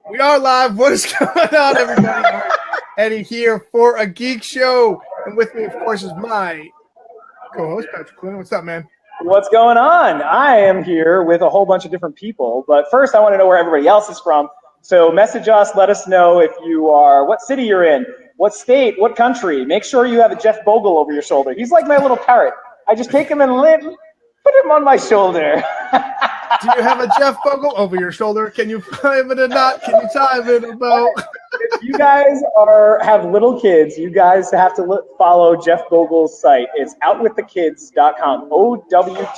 We are live. What is going on, everybody? Eddie here for a geek show. And with me, of course, is my co-host, Patrick Quinn. What's up, man? What's going on? I am here with a whole bunch of different people. But first, I want to know where everybody else is from. So message us. Let us know if you are, what city you're in, what state, what country. Make sure you have a Jeff Bogle over your shoulder. He's like my little parrot. I just take him and put him on my shoulder. Do you have a Jeff Bogle over your shoulder? Can you tie him in a knot? Can you tie him in a bow? If you guys have little kids, you guys have to follow Jeff Bogle's site. It's outwiththekids.com, OWTKS.com.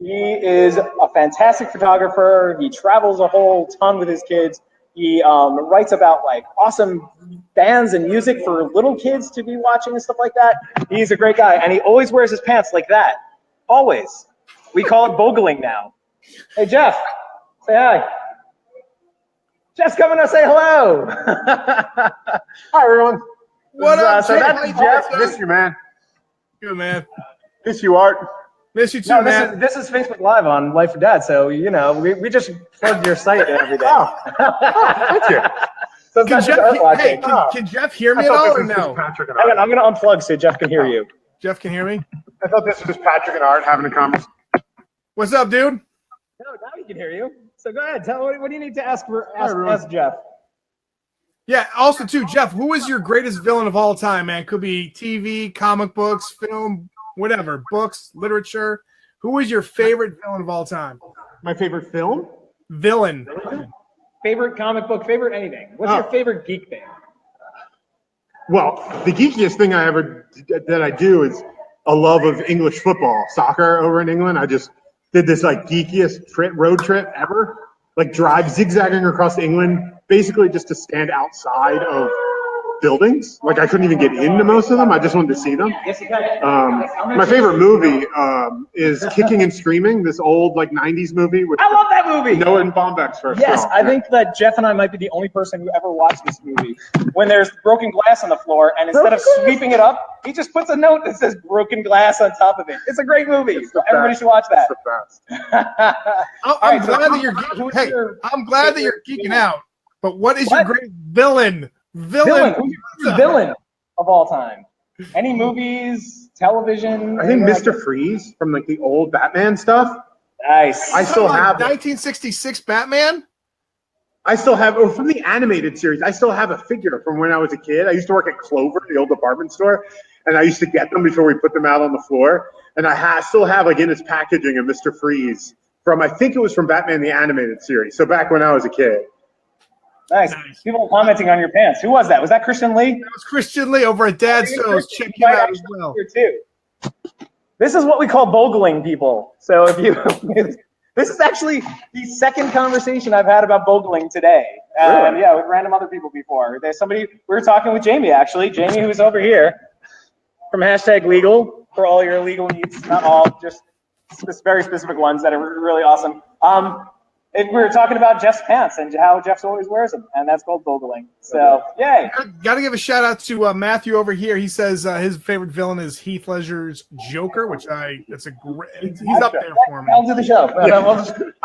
He is a fantastic photographer. He travels a whole ton with his kids. He writes about like awesome bands and music for little kids to be watching and stuff like that. He's a great guy, and he always wears his pants like that. Always. We call it bogling now. Hey, Jeff, say hi. Jeff's coming to say hello. Hi, everyone. What up, so that's Jeff. Miss you, man. Good, man. Miss you, Art. Miss you too, No, man. this is Facebook Live on Life for Dad, so, you know, we just plugged your site and everything. Oh, thank you. So Can that's Art watching. Can Jeff hear me I at all thought or this was no? just Patrick and I'm Art. going to unplug so Jeff can hear you. Jeff can hear me? I thought this was just Patrick and Art having a conversation. What's up, dude? No, now he can hear you. So go ahead. Tell what do you need to ask everyone. ask Jeff? Yeah, also, too, Jeff, who is your greatest villain of all time, man? Could be TV, comic books, film, whatever, books, literature. Who is your favorite villain of all time? My favorite film? Villain. Favorite comic book, favorite anything. What's your favorite geek thing? Well, the geekiest thing that I do is a love of English football, soccer over in England. I just did this like geekiest road trip ever, like zigzagging across England, basically just to stand outside of buildings. Like I couldn't even get into most of them. I just wanted to see them. Yes, you can. My favorite movie is Kicking and Screaming, this old like 90s movie with I love that movie. Noah Baumbach's first Yes, film. I think that Jeff and I might be the only person who ever watched this movie. When there's broken glass on the floor, and instead of sweeping it up, he just puts a note that says broken glass on top of it. It's a great movie. So everybody should watch that. It's the best. I'm glad that you're geeking. Hey, I'm glad that you're geeking out. But what is your great villain? Villain. Who's your villain of all time? Any movies, television? I think Mr. Freeze from like the old Batman stuff. Nice. I still have it. 1966 Batman? I still have, or from the animated series, I still have a figure from when I was a kid. I used to work at Clover, the old department store, and I used to get them before we put them out on the floor. And I still have like in its packaging a Mr. Freeze from, I think it was from Batman the animated series. So back when I was a kid. Nice. People commenting on your pants. Who was that? Was that Christian Lee? That was Christian Lee over at Dad's Shows. Check him out as well. Here too. This is what we call bogling people. So if you, this is actually the second conversation I've had about bogling today. Really? Yeah, with random other people before. There's somebody, we were talking with Jamie actually. Jamie, who's over here from #legal for all your legal needs. Not all, just very specific ones that are really awesome. We were talking about Jeff's pants and how Jeff always wears them, and that's called bogling. So, yay. Got to give a shout out to Matthew over here. He says his favorite villain is Heath Ledger's Joker, which that's a great. He's up there for me. I'll do the show. I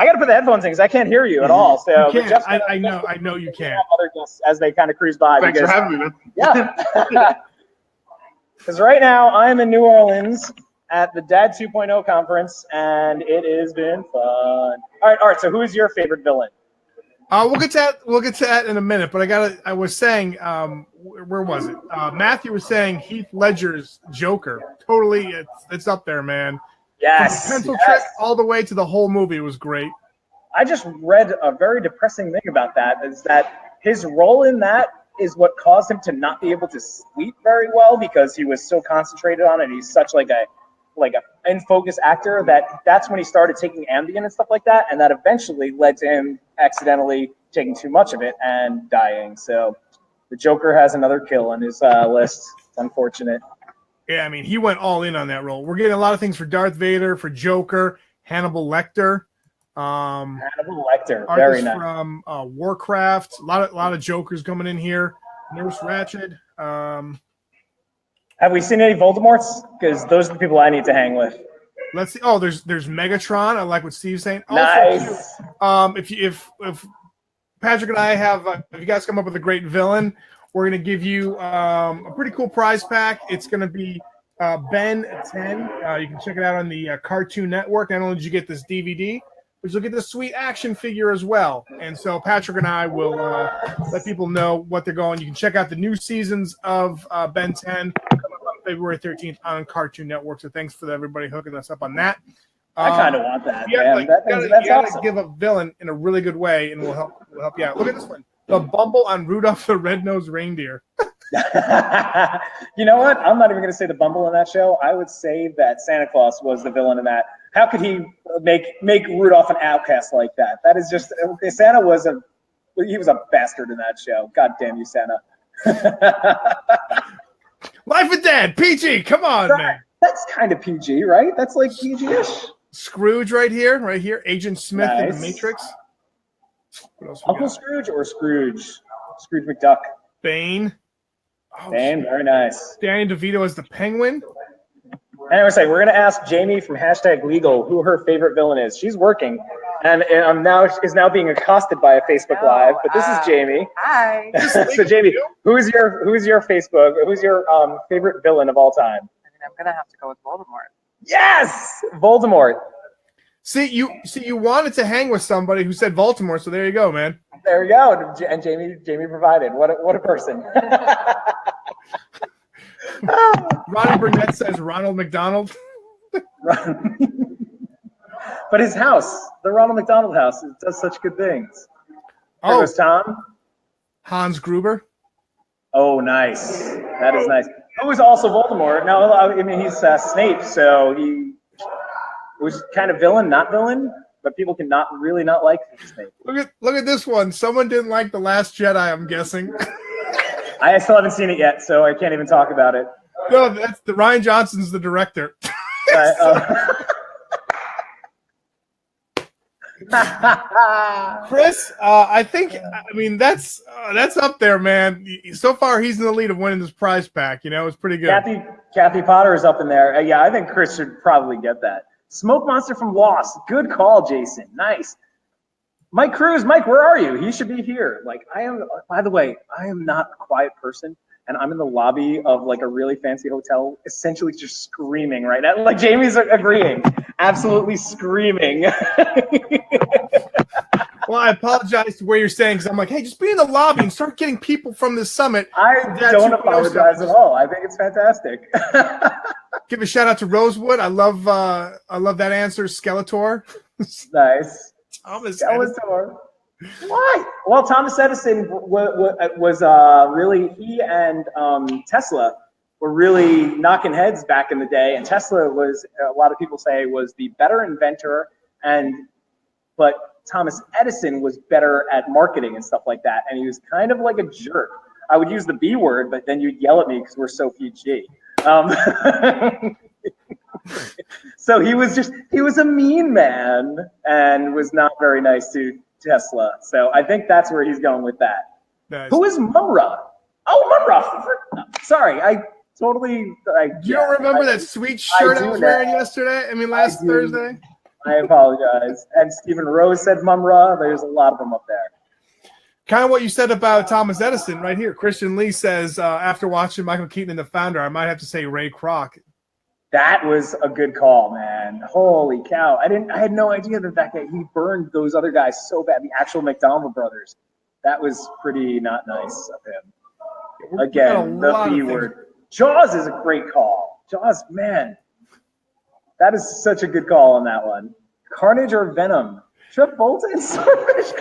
got to put the headphones in because I can't hear you at all. So You can't. I know you can't. Other guests as they kind of cruise by. Thanks for having me, man. Yeah. Because right now I'm in New Orleans at the Dad 2.0 conference, and it has been fun. All right, Art. So, who is your favorite villain? We'll get to that in a minute. But I was saying, where was it? Matthew was saying Heath Ledger's Joker. Totally, it's up there, man. Yes. From the pencil trick all the way to the whole movie was great. I just read a very depressing thing about that. Is that his role in that is what caused him to not be able to sleep very well because he was so concentrated on it. He's such like a in focus actor that's when he started taking Ambien and stuff like that, and that eventually led to him accidentally taking too much of it and dying. So the Joker has another kill on his list. It's unfortunate. Yeah, I mean, he went all in on that role. We're getting a lot of things for Darth Vader, for Joker, Hannibal Lecter. Hannibal Lecter, very nice. From Warcraft. A lot of Jokers coming in here. Nurse Ratched. Have we seen any Voldemorts? Because those are the people I need to hang with. Let's see. Oh, there's Megatron. I like what Steve's saying. Also, Nice. if Patrick and I have, if you guys come up with a great villain, we're going to give you a pretty cool prize pack. It's going to be Ben 10. You can check it out on the Cartoon Network. Not only did you get this DVD, but you'll get this sweet action figure as well. And so Patrick and I will let people know what they're going. You can check out the new seasons of Ben 10 coming up on February 13th on Cartoon Network. So thanks for everybody hooking us up on that. I kind of want that. Yeah, Man. That's awesome. Gotta give a villain in a really good way, and we'll help you out. Look at this one: the Bumble on Rudolph the Red-Nosed Reindeer. You know what? I'm not even going to say the Bumble in that show. I would say that Santa Claus was the villain in that. How could he make Rudolph an outcast like that? That is just Santa was a bastard in that show. God damn you, Santa. Life and Dead, PG. Come on, man. That's kind of PG, right? That's like PG-ish. Scrooge right here. Agent Smith in the Matrix. What else Uncle Scrooge or Scrooge? Scrooge McDuck. Bane. Bane, very nice. Danny DeVito as the Penguin. Anyway, we're going to ask Jamie from #Legal who her favorite villain is. She's working and is now being accosted by a Facebook Live. But this is Jamie. Hi. So Jamie, who's your favorite villain of all time? I'm going to have to go with Voldemort. Yes, Voldemort. See, you wanted to hang with somebody who said Baltimore, so there you go, man. There we go. And Jamie provided. What a person. Ronnie Burnett says Ronald McDonald. But his house, the Ronald McDonald house, it does such good things. There goes Tom. Hans Gruber. Oh, nice. That is nice. Who was also Voldemort? No, I mean, he's Snape, so he was kind of villain, not villain, but people can not like Snape. Look at this one. Someone didn't like The Last Jedi, I'm guessing. I still haven't seen it yet, so I can't even talk about it. No, that's Ryan Johnson's the director. Chris, I mean that's up there, man. So far, he's in the lead of winning this prize pack. It's pretty good. Kathy Potter is up in there. Yeah, I think Chris should probably get that. Smoke Monster from Lost. Good call, Jason. Nice. Mike Cruz, Mike, where are you? He should be here. I am. By the way, I am not a quiet person, and I'm in the lobby of a really fancy hotel, essentially just screaming right now. Jamie's agreeing, absolutely screaming. Well, I apologize to where you're saying because I'm like, hey, just be in the lobby and start getting people from this summit. I don't apologize at all. I think it's fantastic. Give a shout out to Rosewood. I love that answer, Skeletor. Nice. Thomas Skeletor. Why? Well, Thomas Edison was really, he and Tesla were really knocking heads back in the day, and Tesla was, a lot of people say, was the better inventor, but Thomas Edison was better at marketing and stuff like that, and he was kind of like a jerk. I would use the B word, but then you'd yell at me because we're so PG. So he was a mean man and was not very nice to Tesla. So I think that's where he's going with that. Nice. Who is Mumra? Oh, Mumra. Sorry, you don't remember that sweet shirt I was wearing yesterday? Last Thursday? I apologize. And Stephen Rose said Mumra. There's a lot of them up there. Kind of what you said about Thomas Edison right here. Christian Lee says, after watching Michael Keaton and The Founder, I might have to say Ray Kroc. That was a good call, man. Holy cow. I had no idea that guy, he burned those other guys so bad, the actual McDonald brothers. That was pretty not nice of him. Again, the B word. Jaws is a great call. Jaws, man. That is such a good call on that one. Carnage or Venom? Travolta and Swordfish.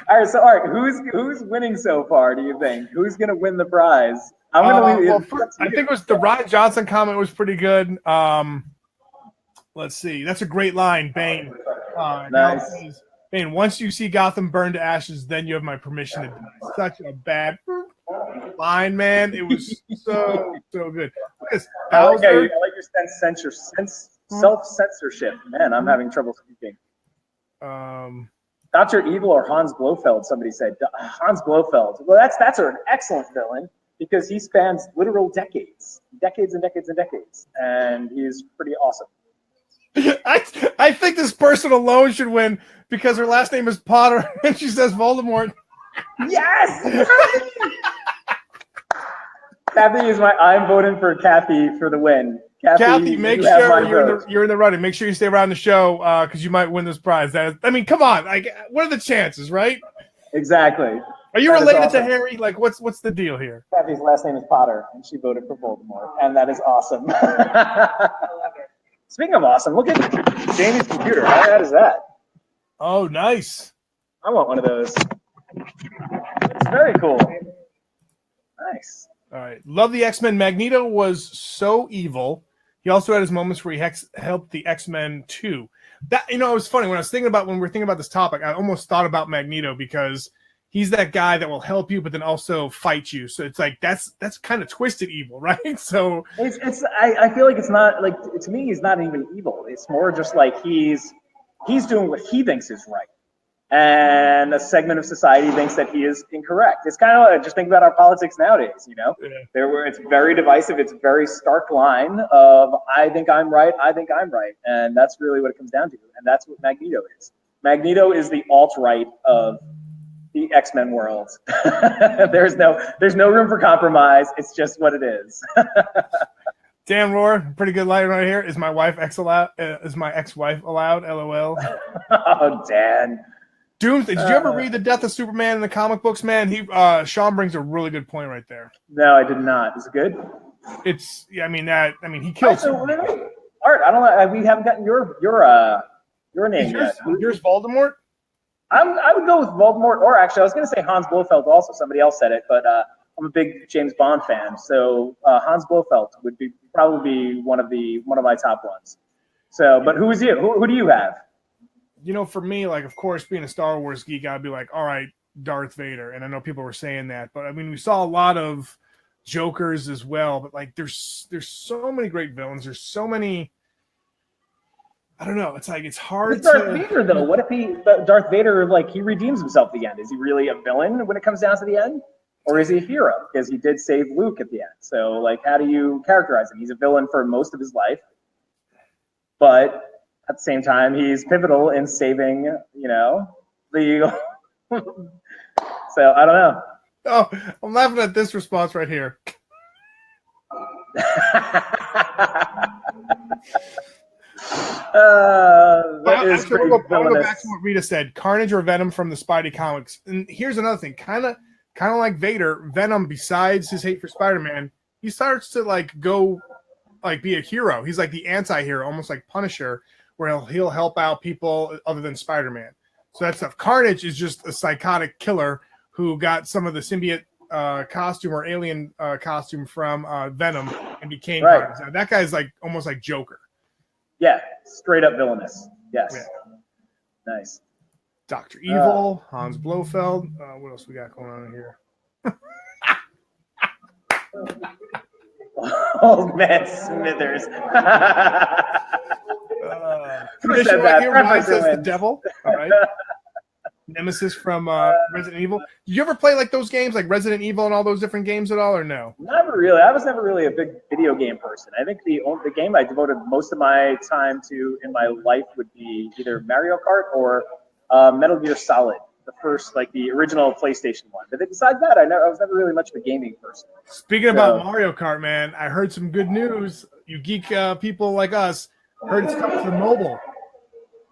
All right, who's winning so far, do you think? Who's going to win the prize? I'm going to leave I think it was the Ryan Johnson comment was pretty good. Let's see. That's a great line, Bane. Nice. Bane, once you see Gotham burn to ashes, then you have my permission to die. Such a bad line, man. It was so good. I like your self-censorship. Man, I'm having trouble speaking. Dr. Evil or Hans Blofeld, somebody said. Hans Blofeld. Well, that's an excellent villain because he spans literal decades and decades, and he's pretty awesome. I think this person alone should win because her last name is Potter and she says Voldemort. Yes! Kathy is I'm voting for Kathy for the win. Kathy, make you have my sure vote. you're in the running. Make sure you stay around the show because you might win this prize. I mean, come on. Like, what are the chances, right? Exactly. Are you related to Harry? Like, what's the deal here? Kathy's last name is Potter, and she voted for Voldemort, and that is awesome. Speaking of awesome, look at Jamie's computer. How rad is that? Oh, nice. I want one of those. It's very cool. Nice. All right. Love the X-Men. Magneto was so evil. He also had his moments where he helped the X-Men too. That, it was funny when we were thinking about this topic, I almost thought about Magneto because he's that guy that will help you, but then also fight you. So it's like, that's kind of twisted evil, right? So I feel like it's not like, to me, he's not even evil. It's more just like he's doing what he thinks is right. And a segment of society thinks that he is incorrect. It's kind of like, just think about our politics nowadays, Yeah. It's very divisive. It's a very stark line of, I think I'm right, I think I'm right. And that's really what it comes down to. And that's what Magneto is. Magneto is the alt-right of the X-Men world. There's no room for compromise. It's just what it is. Dan Rohr, pretty good line right here. Is my ex-wife allowed? LOL. Oh, Dan. Doomsday. Did you ever read The Death of Superman in the comic books, man? Sean brings a really good point right there. No, I did not. Is it good? He killed. Art, I don't know. We haven't gotten your name yet. Yours Voldemort? I would go with Voldemort, or actually, I was going to say Hans Blofeld also. Somebody else said it, but I'm a big James Bond fan, so Hans Blofeld would probably be one of my top ones. So, but who is you? Who do you have? For me, like, of course, being a Star Wars geek, I'd be like, all right, Darth Vader. And I know people were saying that, but I mean, we saw a lot of Jokers as well. But like, there's so many great villains. There's so many. I don't know. It's like it's hard. With Darth Vader, though, what if Darth Vader, like, he redeems himself at the end? Is he really a villain when it comes down to the end, or is he a hero because he did save Luke at the end? So, like, how do you characterize him? He's a villain for most of his life, but at the same time, he's pivotal in saving, the. So I don't know. Oh, I'm laughing at this response right here. I'll go back to what Rita said. Carnage or Venom from the Spidey comics. And here's another thing. Kind of like Vader, Venom, besides his hate for Spider-Man, he starts to be a hero. He's like the anti-hero, almost like Punisher, where he'll help out people other than Spider-Man. So that stuff. Carnage is just a psychotic killer who got some of the symbiote costume or alien costume from Venom and became Carnage. Now, that guy's like almost like Joker. Yeah, straight up villainous. Yes. Yeah. Nice. Dr. Evil, Hans Blofeld. What else we got going on here? Old man Smithers. Tradition right here. Ryan says the devil. All right. Nemesis from Resident Evil. Did you ever play like those games, like Resident Evil and all those different games at all, or no? Never really. I was never really a big video game person. I think the game I devoted most of my time to in my life would be either Mario Kart or Metal Gear Solid, the first, like the original PlayStation one. But besides that, I was never really much of a gaming person. Speaking about Mario Kart, man, I heard some good news. You geek people like us heard it's coming to mobile.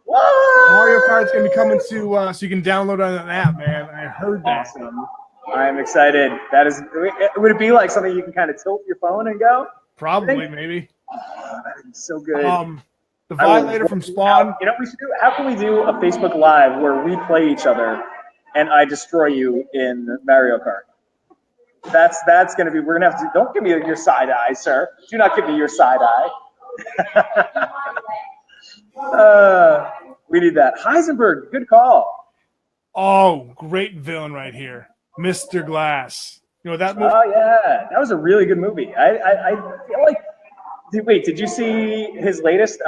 What? Mario Kart's gonna be coming to so you can download on an app, man. I heard that. Awesome. I'm excited. That is. Would it be like something you can kind of tilt your phone and go? Probably, maybe. Oh, that is so good. The Violator from Spawn. You know what we should do? How can we do a Facebook Live where we play each other and I destroy you in Mario Kart? That's gonna be. We're gonna have to. Don't give me your side eye, sir. Do not give me your side eye. We need that. Heisenberg, good call. Oh, great villain right here, Mr. Glass. You know that movie? Oh yeah, that was a really good movie. I feel like. Wait, did you see his latest?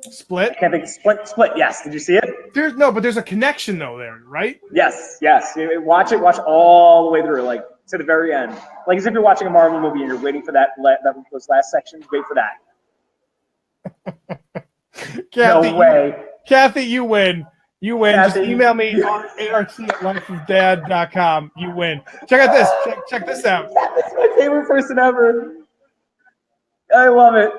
Split. I can't think. Split. Yes. Did you see it? There's a connection though there, right? Yes. Watch it. Watch all the way through, like to the very end. Like as if you're watching a Marvel movie and you're waiting for those last sections. Wait for that. Kathy, No way. Kathy, you win. You win. Kathy, Just email me art@lifeofdad.com. You win. Check out this. Check this out. That's my favorite person ever. I love it.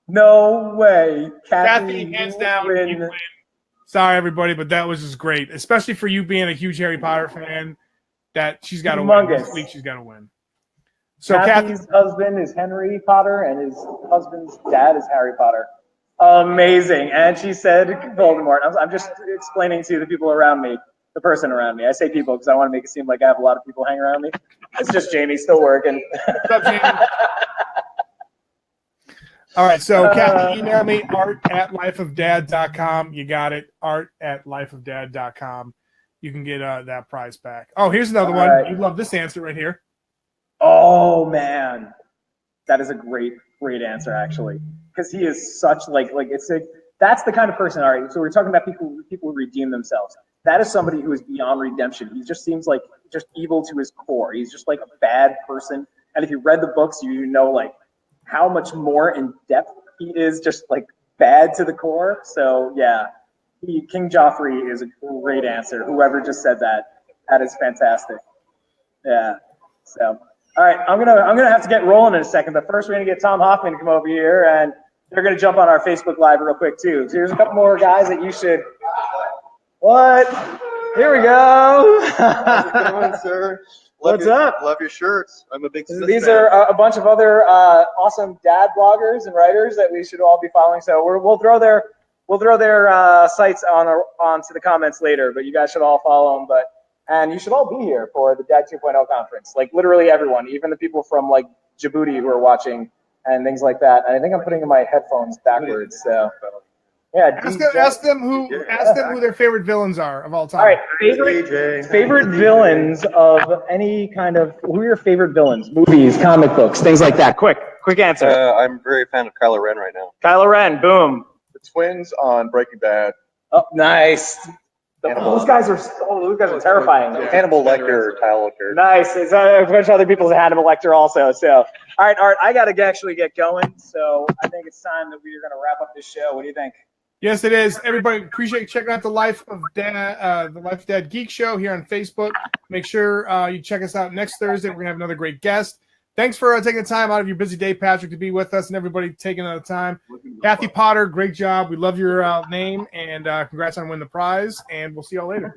No way. Kathy, hands down, win. you win. Sorry, everybody, but that was just great, especially for you being a huge Harry Potter fan. That she's got to win this week. She's got to win. So Kathy's husband is Henry Potter, and his husband's dad is Harry Potter. Amazing. And she said Voldemort. I'm just explaining to the people around me, the person around me. I say people because I want to make it seem like I have a lot of people hanging around me. It's just Jamie still working. What's up, Jamie? All right, so Kathy, email me art@lifeofdad.com. You got it, art@lifeofdad.com. You can get that prize back. Oh, here's another one. Right. You love this answer right here. Oh man, that is a great answer actually, because he is such that's the kind of person. All right, so we're talking about people who redeem themselves. That is somebody who is beyond redemption. He just seems like just evil to his core. He's just like a bad person. And if you read the books, you know like how much more in depth he is, just like bad to the core. So yeah, King Joffrey is a great answer. Whoever just said that is fantastic. Yeah. So. All right, I'm gonna have to get rolling in a second, but first we're gonna get Tom Hoffman to come over here, and they're gonna jump on our Facebook Live real quick too. So here's a couple more guys that you should. What? Here we go. How's it going, sir? What's up? Love your shirts. I'm a big. These fan. are a bunch of other awesome dad bloggers and writers that we should all be following. So we'll throw their sites onto the comments later, but you guys should all follow them. And you should all be here for the Dad 2.0 conference. Like literally everyone, even the people from like Djibouti who are watching and things like that. And I think I'm putting in my headphones backwards. So yeah. Ask them who their favorite villains are of all time. All right, favorite villains of any kind of. Who are your favorite villains? Movies, comic books, things like that. Quick answer. I'm very a fan of Kylo Ren right now. Kylo Ren, boom. The twins on Breaking Bad. Oh, nice. Those guys are terrifying. Yeah. Hannibal Lecter, Tyler Lecter. Nice. It's a bunch of other people's Hannibal Lecter also. So, all right, Art, I got to actually get going. So I think it's time that we are going to wrap up this show. What do you think? Yes, it is. Everybody, appreciate checking out the Life of Dad Geek Show here on Facebook. Make sure you check us out next Thursday. We're going to have another great guest. Thanks for taking the time out of your busy day, Patrick, to be with us, and everybody taking the time. Kathy Potter, great job. We love your name, and congrats on winning the prize, and we'll see y'all later.